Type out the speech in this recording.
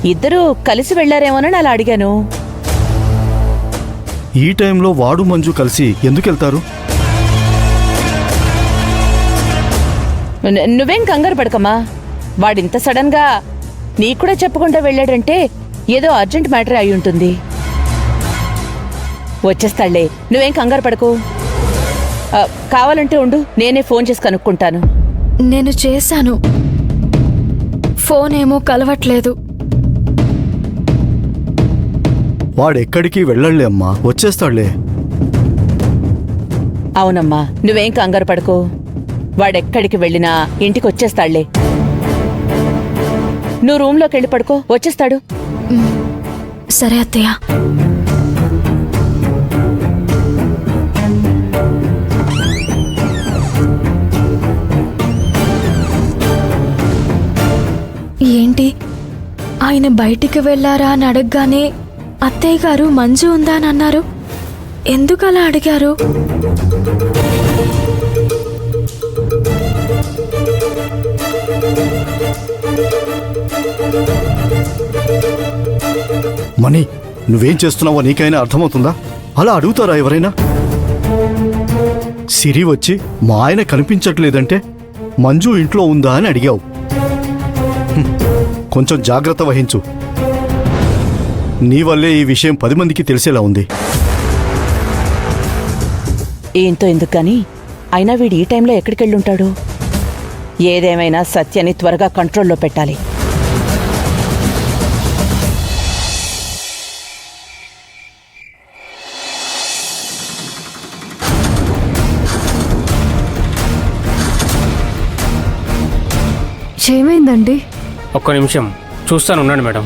ఇద్దరూ కలిసి వెళ్లారేమోనని అలా అడిగాను. ఈ టైంలో వాడు మంజు కలిసి ఎందుకెళ్తారు? నువ్వేం కంగారు పడకమ్మా. వాడింత సడన్ గా నీకూడా చెప్పకుండా వెళ్ళాడంటే ఏదో అర్జెంట్ మ్యాటర్ అయి ఉంటుంది. వచ్చేస్తాళ్లే, నువ్వేం కంగారు పడకు. కావాలంటే ఉండు, నేనే ఫోన్ చేసి కనుక్కుంటాను. నేను చేశాను, ఫోన్ ఏమో కలవట్లేదు. వాడెక్కడికి వెళ్ళళ్లే అమ్మా, వచ్చేస్తాడులే. అవునమ్మా, నువ్వేం కంగారు పడకు. వాడెక్కడికి వెళ్ళినా ఇంటికి వచ్చేస్తాళ్లే. నువ్వు రూంలోకి వెళ్ళి పడుకో, వచ్చేస్తాడు. సరే అత్తయ్య. ఏంటి, ఆయన బయటికి వెళ్ళారా అని అడగగానే అత్తయ్య గారు మంజు ఉందా అని అన్నారు. ఎందుకు అలా అడిగారు? మణి, నువ్వేం చేస్తున్నావో నీకైనా అర్థమవుతుందా? అలా అడుగుతారా ఎవరైనా? సిరి వచ్చి మా ఆయన కనిపించట్లేదంటే మంజు ఇంట్లో ఉందా అని అడిగావు. కొంచెం జాగ్రత్త వహించు. నీ వల్లే ఈ విషయం 10 మందికి తెలిసేలా ఉంది. ఏంతో ఎందుకు గాని, అయినా వీడు ఈ టైంలో ఎక్కడికెళ్ళుంటాడు? ఏదేమైనా సత్యాన్ని త్వరగా కంట్రోల్లో పెట్టాలి. ఏమైందండి? ఒక్క నిమిషం చూస్తాను, ఉండండి మేడం.